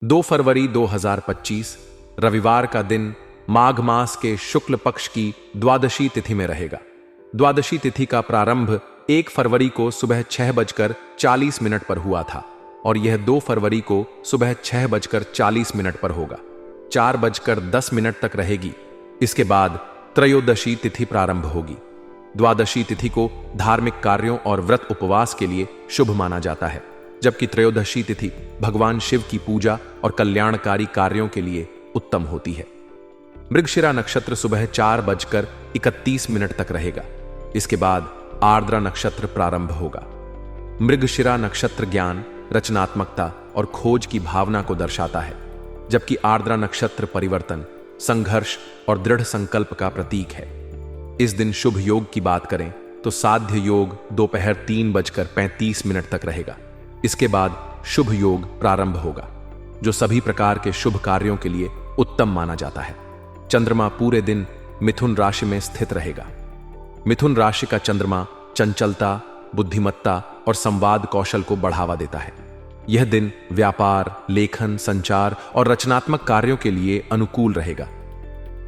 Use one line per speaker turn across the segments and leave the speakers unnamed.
2 फरवरी 2025 रविवार का दिन माघ मास के शुक्ल पक्ष की द्वादशी तिथि में रहेगा। द्वादशी तिथि का प्रारंभ 1 फरवरी को सुबह 6:40 पर हुआ था और यह 2 फरवरी को सुबह 6:40 पर होगा। 4:10 तक रहेगी। इसके बाद त्रयोदशी तिथि प्रारंभ होगी। द्वादशी तिथि को धार्मिक कार्यों और व्रत उपवास के लिए शुभ माना जाता है, जबकि त्रयोदशी तिथि भगवान शिव की पूजा और कल्याणकारी कार्यों के लिए उत्तम होती है। मृगशिरा नक्षत्र सुबह 4:31 तक रहेगा। इसके बाद आर्द्रा नक्षत्र प्रारंभ होगा। मृगशिरा नक्षत्र ज्ञान, रचनात्मकता और खोज की भावना को दर्शाता है, जबकि आर्द्रा नक्षत्र परिवर्तन, संघर्ष और दृढ़ संकल्प का प्रतीक है। इस दिन शुभ योग की बात करें तो साध्य योग दोपहर 3:35 तक रहेगा। इसके बाद शुभ योग प्रारंभ होगा, जो सभी प्रकार के शुभ कार्यों के लिए उत्तम माना जाता है। चंद्रमा पूरे दिन मिथुन राशि में स्थित रहेगा। मिथुन राशि का चंद्रमा चंचलता, बुद्धिमत्ता और संवाद कौशल को बढ़ावा देता है। यह दिन व्यापार, लेखन, संचार और रचनात्मक कार्यों के लिए अनुकूल रहेगा।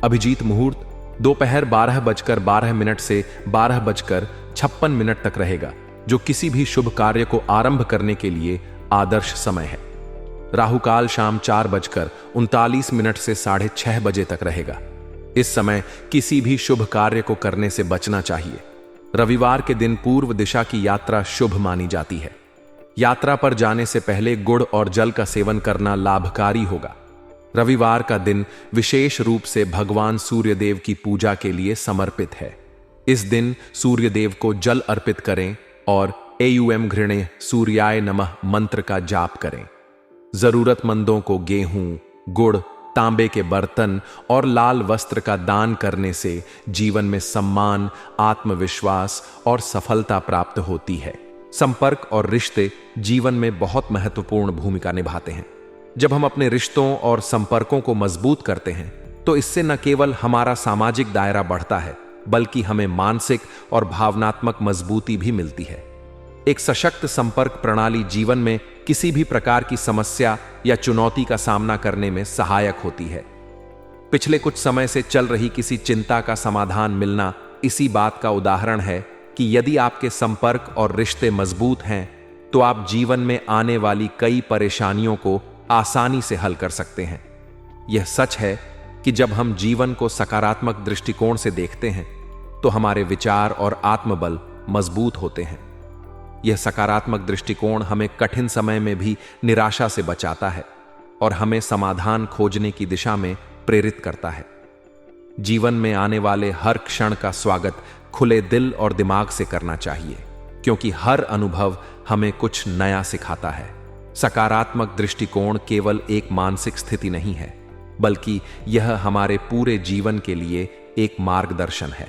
अभिजीत मुहूर्त दोपहर 12:12 से 12:56 तक रहेगा, जो किसी भी शुभ कार्य को आरंभ करने के लिए आदर्श समय है। राहुकाल शाम 4:39 से 6:30 बजे तक रहेगा। इस समय किसी भी शुभ कार्य को करने से बचना चाहिए। रविवार के दिन पूर्व दिशा की यात्रा शुभ मानी जाती है। यात्रा पर जाने से पहले गुड़ और जल का सेवन करना लाभकारी होगा। रविवार का दिन विशेष रूप से भगवान सूर्यदेव की पूजा के लिए समर्पित है। इस दिन सूर्यदेव को जल अर्पित करें और एयुएम घृणे सूर्याय नमः मंत्र का जाप करें। जरूरतमंदों को गेहूं, गुड़, तांबे के बर्तन और लाल वस्त्र का दान करने से जीवन में सम्मान, आत्मविश्वास और सफलता प्राप्त होती है। संपर्क और रिश्ते जीवन में बहुत महत्वपूर्ण भूमिका निभाते हैं। जब हम अपने रिश्तों और संपर्कों को मजबूत करते हैं तो इससे न केवल हमारा सामाजिक दायरा बढ़ता है, बल्कि हमें मानसिक और भावनात्मक मजबूती भी मिलती है। एक सशक्त संपर्क प्रणाली जीवन में किसी भी प्रकार की समस्या या चुनौती का सामना करने में सहायक होती है। पिछले कुछ समय से चल रही किसी चिंता का समाधान मिलना इसी बात का उदाहरण है कि यदि आपके संपर्क और रिश्ते मजबूत हैं तो आप जीवन में आने वाली कई परेशानियों को आसानी से हल कर सकते हैं। यह सच है कि जब हम जीवन को सकारात्मक दृष्टिकोण से देखते हैं तो हमारे विचार और आत्मबल मजबूत होते हैं। यह सकारात्मक दृष्टिकोण हमें कठिन समय में भी निराशा से बचाता है और हमें समाधान खोजने की दिशा में प्रेरित करता है। जीवन में आने वाले हर क्षण का स्वागत खुले दिल और दिमाग से करना चाहिए, क्योंकि हर अनुभव हमें कुछ नया सिखाता है। सकारात्मक दृष्टिकोण केवल एक मानसिक स्थिति नहीं है, बल्कि यह हमारे पूरे जीवन के लिए एक मार्गदर्शन है।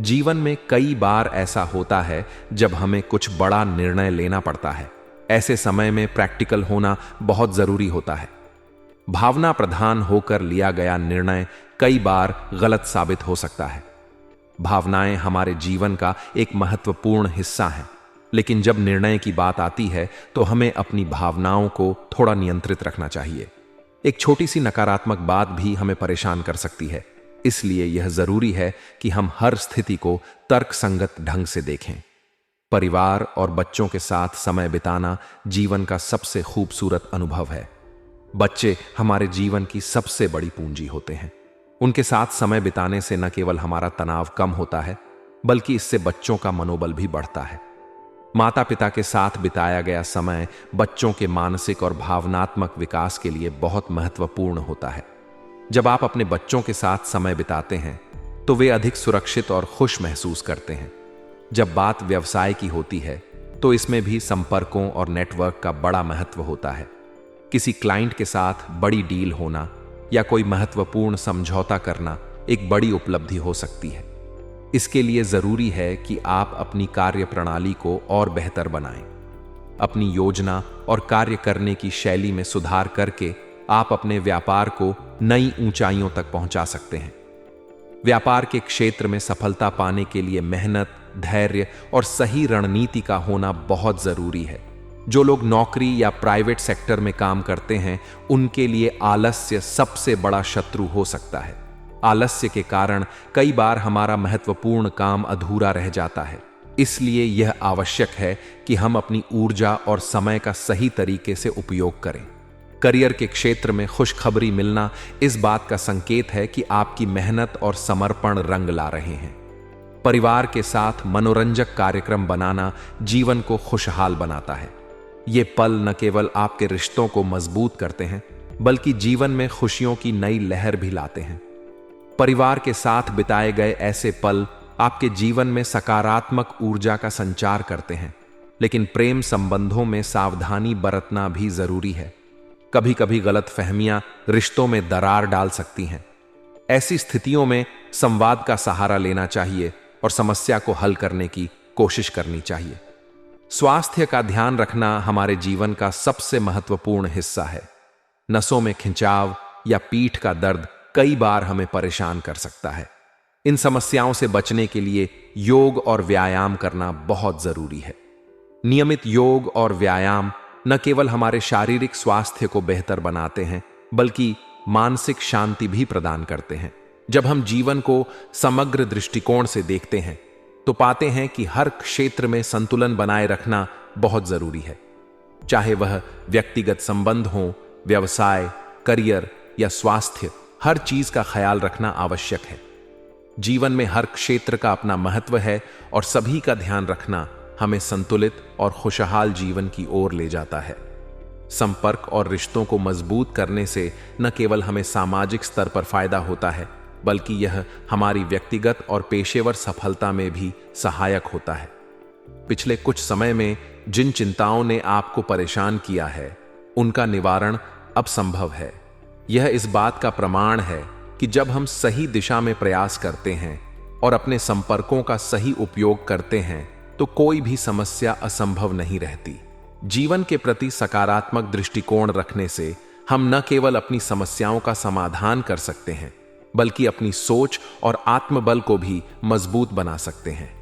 जीवन में कई बार ऐसा होता है जब हमें कुछ बड़ा निर्णय लेना पड़ता है। ऐसे समय में प्रैक्टिकल होना बहुत जरूरी होता है। भावना प्रधान होकर लिया गया निर्णय कई बार गलत साबित हो सकता है। भावनाएं हमारे जीवन का एक महत्वपूर्ण हिस्सा हैं, लेकिन जब निर्णय की बात आती है तो हमें अपनी भावनाओं को थोड़ा नियंत्रित रखना चाहिए। एक छोटी सी नकारात्मक बात भी हमें परेशान कर सकती है। इसलिए यह जरूरी है कि हम हर स्थिति को तर्कसंगत ढंग से देखें। परिवार और बच्चों के साथ समय बिताना जीवन का सबसे खूबसूरत अनुभव है। बच्चे हमारे जीवन की सबसे बड़ी पूंजी होते हैं। उनके साथ समय बिताने से न केवल हमारा तनाव कम होता है, बल्कि इससे बच्चों का मनोबल भी बढ़ता है। माता पिता के साथ बिताया गया समय बच्चों के मानसिक और भावनात्मक विकास के लिए बहुत महत्वपूर्ण होता है। जब आप अपने बच्चों के साथ समय बिताते हैं तो वे अधिक सुरक्षित और खुश महसूस करते हैं। जब बात व्यवसाय की होती है तो इसमें भी संपर्कों और नेटवर्क का बड़ा महत्व होता है। किसी क्लाइंट के साथ बड़ी डील होना या कोई महत्वपूर्ण समझौता करना एक बड़ी उपलब्धि हो सकती है। इसके लिए जरूरी है कि आप अपनी कार्य प्रणाली को और बेहतर बनाएं। अपनी योजना और कार्य करने की शैली में सुधार करके आप अपने व्यापार को नई ऊंचाइयों तक पहुंचा सकते हैं। व्यापार के क्षेत्र में सफलता पाने के लिए मेहनत, धैर्य और सही रणनीति का होना बहुत जरूरी है। जो लोग नौकरी या प्राइवेट सेक्टर में काम करते हैं, उनके लिए आलस्य सबसे बड़ा शत्रु हो सकता है। आलस्य के कारण कई बार हमारा महत्वपूर्ण काम अधूरा रह जाता है। इसलिए यह आवश्यक है कि हम अपनी ऊर्जा और समय का सही तरीके से उपयोग करें। करियर के क्षेत्र में खुशखबरी मिलना इस बात का संकेत है कि आपकी मेहनत और समर्पण रंग ला रहे हैं। परिवार के साथ मनोरंजक कार्यक्रम बनाना जीवन को खुशहाल बनाता है। ये पल न केवल आपके रिश्तों को मजबूत करते हैं, बल्कि जीवन में खुशियों की नई लहर भी लाते हैं। परिवार के साथ बिताए गए ऐसे पल आपके जीवन में सकारात्मक ऊर्जा का संचार करते हैं, लेकिन प्रेम संबंधों में सावधानी बरतना भी जरूरी है। कभी कभी गलतफहमियां रिश्तों में दरार डाल सकती हैं। ऐसी स्थितियों में संवाद का सहारा लेना चाहिए और समस्या को हल करने की कोशिश करनी चाहिए। स्वास्थ्य का ध्यान रखना हमारे जीवन का सबसे महत्वपूर्ण हिस्सा है। नसों में खिंचाव या पीठ का दर्द कई बार हमें परेशान कर सकता है। इन समस्याओं से बचने के लिए योग और व्यायाम करना बहुत जरूरी है। नियमित योग और व्यायाम न केवल हमारे शारीरिक स्वास्थ्य को बेहतर बनाते हैं, बल्कि मानसिक शांति भी प्रदान करते हैं। जब हम जीवन को समग्र दृष्टिकोण से देखते हैं, तो पाते हैं कि हर क्षेत्र में संतुलन बनाए रखना बहुत जरूरी है। चाहे वह व्यक्तिगत संबंध हो, व्यवसाय, करियर या स्वास्थ्य, हर चीज का ख्याल रखना आवश्यक है। जीवन में हर क्षेत्र का अपना महत्व है और सभी का ध्यान रखना हमें संतुलित और खुशहाल जीवन की ओर ले जाता है। संपर्क और रिश्तों को मजबूत करने से न केवल हमें सामाजिक स्तर पर फायदा होता है, बल्कि यह हमारी व्यक्तिगत और पेशेवर सफलता में भी सहायक होता है। पिछले कुछ समय में जिन चिंताओं ने आपको परेशान किया है, उनका निवारण अब संभव है। यह इस बात का प्रमाण है कि जब हम सही दिशा में प्रयास करते हैं और अपने संपर्कों का सही उपयोग करते हैं, तो कोई भी समस्या असंभव नहीं रहती। जीवन के प्रति सकारात्मक दृष्टिकोण रखने से हम न केवल अपनी समस्याओं का समाधान कर सकते हैं, बल्कि अपनी सोच और आत्मबल को भी मजबूत बना सकते हैं।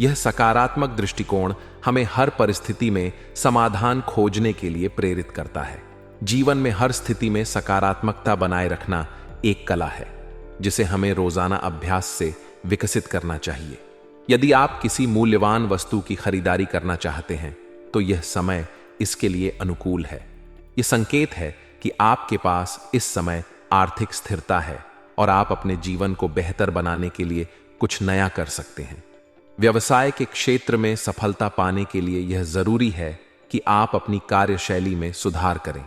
यह सकारात्मक दृष्टिकोण हमें हर परिस्थिति में समाधान खोजने के लिए प्रेरित करता है। जीवन में हर स्थिति में सकारात्मकता बनाए रखना एक कला है, जिसे हमें रोजाना अभ्यास से विकसित करना चाहिए। यदि आप किसी मूल्यवान वस्तु की खरीदारी करना चाहते हैं, तो यह समय इसके लिए अनुकूल है। यह संकेत है कि आपके पास इस समय आर्थिक स्थिरता है और आप अपने जीवन को बेहतर बनाने के लिए कुछ नया कर सकते हैं। व्यवसाय के क्षेत्र में सफलता पाने के लिए यह जरूरी है कि आप अपनी कार्यशैली में सुधार करें।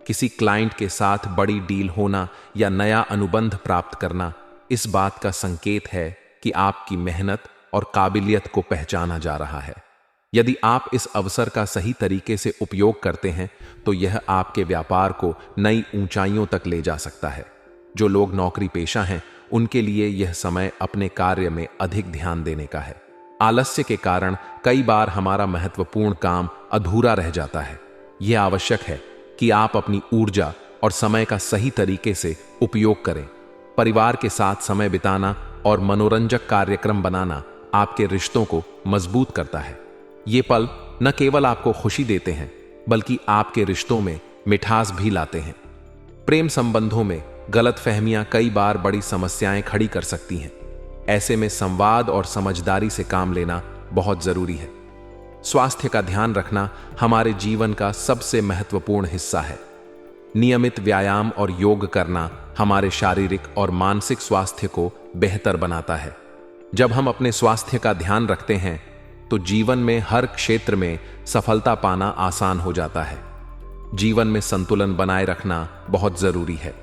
किसी क्लाइंट के साथ बड़ी डील होना या नया अनुबंध प्राप्त करना इस बात का संकेत है कि आपकी मेहनत और काबिलियत को पहचाना जा रहा है। यदि आप इस अवसर का सही तरीके से उपयोग करते हैं, तो यह आपके व्यापार को नई ऊंचाइयों तक ले जा सकता है। जो लोग नौकरी पेशा हैं, उनके लिए यह समय अपने कार्य में अधिक ध्यान देने का है। आलस्य के कारण कई बार हमारा महत्वपूर्ण काम अधूरा रह जाता है। यह आवश्यक है कि आप अपनी ऊर्जा और समय का सही तरीके से उपयोग करें। परिवार के साथ समय बिताना और मनोरंजक कार्यक्रम बनाना आपके रिश्तों को मजबूत करता है। ये पल न केवल आपको खुशी देते हैं, बल्कि आपके रिश्तों में मिठास भी लाते हैं। प्रेम संबंधों में गलतफहमियां कई बार बड़ी समस्याएं खड़ी कर सकती हैं। ऐसे में संवाद और समझदारी से काम लेना बहुत जरूरी है। स्वास्थ्य का ध्यान रखना हमारे जीवन का सबसे महत्वपूर्ण हिस्सा है। नियमित व्यायाम और योग करना हमारे शारीरिक और मानसिक स्वास्थ्य को बेहतर बनाता है। जब हम अपने स्वास्थ्य का ध्यान रखते हैं, तो जीवन में हर क्षेत्र में सफलता पाना आसान हो जाता है। जीवन में संतुलन बनाए रखना बहुत जरूरी है।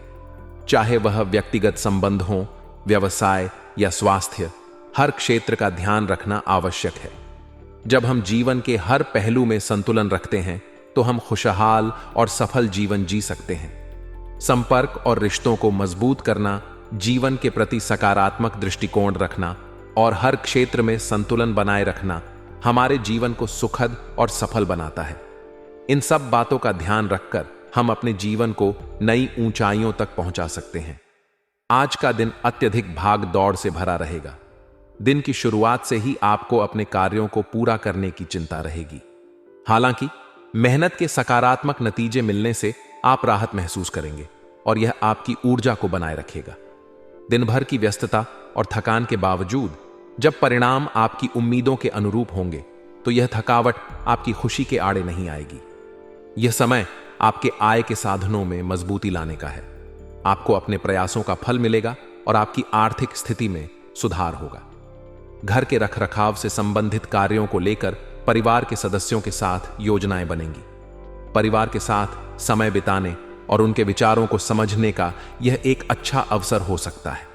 चाहे वह व्यक्तिगत संबंध हो, व्यवसाय या स्वास्थ्य, हर क्षेत्र का ध्यान रखना आवश्यक है। जब हम जीवन के हर पहलू में संतुलन रखते हैं, तो हम खुशहाल और सफल जीवन जी सकते हैं। संपर्क और रिश्तों को मजबूत करना, जीवन के प्रति सकारात्मक दृष्टिकोण रखना और हर क्षेत्र में संतुलन बनाए रखना हमारे जीवन को सुखद और सफल बनाता है। इन सब बातों का ध्यान रखकर हम अपने जीवन को नई ऊंचाइयों तक पहुंचा सकते हैं। आज का दिन अत्यधिक भाग दौड़ से भरा रहेगा। दिन की शुरुआत से ही आपको अपने कार्यों को पूरा करने की चिंता रहेगी। हालांकि मेहनत के सकारात्मक नतीजे मिलने से आप राहत महसूस करेंगे और यह आपकी ऊर्जा को बनाए रखेगा। दिन भर की व्यस्तता और थकान के बावजूद जब परिणाम आपकी उम्मीदों के अनुरूप होंगे तो यह थकावट आपकी खुशी के आड़े नहीं आएगी। यह समय आपके आय के साधनों में मजबूती लाने का है। आपको अपने प्रयासों का फल मिलेगा और आपकी आर्थिक स्थिति में सुधार होगा। घर के रखरखाव से संबंधित कार्यों को लेकर परिवार के सदस्यों के साथ योजनाएं बनेंगी। परिवार के साथ समय बिताने और उनके विचारों को समझने का यह एक अच्छा अवसर हो सकता है।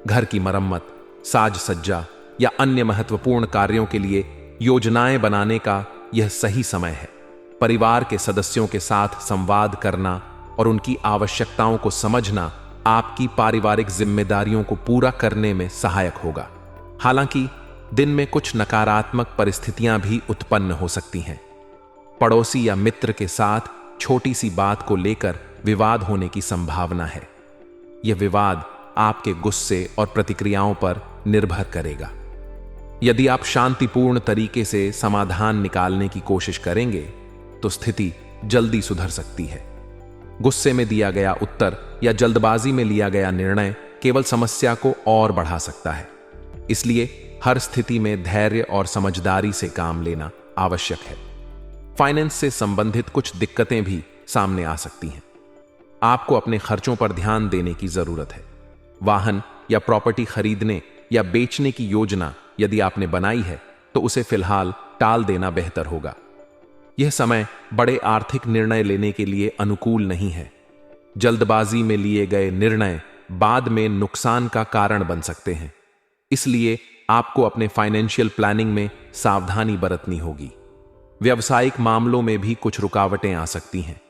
घर की मरम्मत, साज सज्जा या अन्य महत्वपूर्ण कार्यों के लिए योजनाएं बनाने का यह सही समय है। परिवार के सदस्यों के साथ संवाद करना और उनकी आवश्यकताओं को समझना आपकी पारिवारिक जिम्मेदारियों को पूरा करने में सहायक होगा। हालांकि दिन में कुछ नकारात्मक परिस्थितियां भी उत्पन्न हो सकती हैं। पड़ोसी या मित्र के साथ छोटी सी बात को लेकर विवाद होने की संभावना है। यह विवाद आपके गुस्से और प्रतिक्रियाओं पर निर्भर करेगा। यदि आप शांतिपूर्ण तरीके से समाधान निकालने की कोशिश करेंगे तो स्थिति जल्दी सुधर सकती है। गुस्से में दिया गया उत्तर या जल्दबाजी में लिया गया निर्णय केवल समस्या को और बढ़ा सकता है। इसलिए हर स्थिति में धैर्य और समझदारी से काम लेना आवश्यक है। फाइनेंस से संबंधित कुछ दिक्कतें भी सामने आ सकती हैं। आपको अपने खर्चों पर ध्यान देने की जरूरत है। वाहन या प्रॉपर्टी खरीदने या बेचने की योजना यदि आपने बनाई है तो उसे फिलहाल टाल देना बेहतर होगा। यह समय बड़े आर्थिक निर्णय लेने के लिए अनुकूल नहीं है। जल्दबाजी में लिए गए निर्णय बाद में नुकसान का कारण बन सकते हैं। इसलिए आपको अपने फाइनेंशियल प्लानिंग में सावधानी बरतनी होगी। व्यावसायिक मामलों में भी कुछ रुकावटें आ सकती हैं।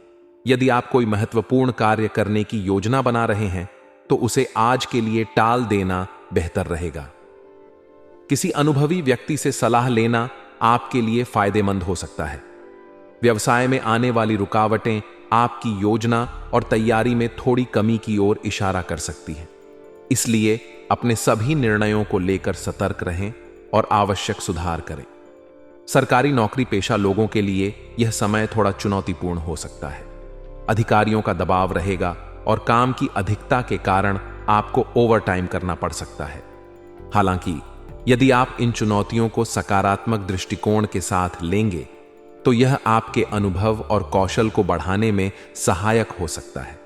यदि आप कोई महत्वपूर्ण कार्य करने की योजना बना रहे हैं तो उसे आज के लिए टाल देना बेहतर रहेगा। किसी अनुभवी व्यक्ति से सलाह लेना आपके लिए फायदेमंद हो सकता है। व्यवसाय में आने वाली रुकावटें आपकी योजना और तैयारी में थोड़ी कमी की ओर इशारा कर सकती हैं। इसलिए अपने सभी निर्णयों को लेकर सतर्क रहें और आवश्यक सुधार करें। सरकारी नौकरी पेशा लोगों के लिए यह समय थोड़ा चुनौतीपूर्ण हो सकता है। अधिकारियों का दबाव रहेगा और काम की अधिकता के कारण आपको ओवरटाइम करना पड़ सकता है। हालांकि यदि आप इन चुनौतियों को सकारात्मक दृष्टिकोण के साथ लेंगे तो यह आपके अनुभव और कौशल को बढ़ाने में सहायक हो सकता है।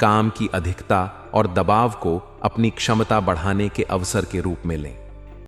काम की अधिकता और दबाव को अपनी क्षमता बढ़ाने के अवसर के रूप में लें।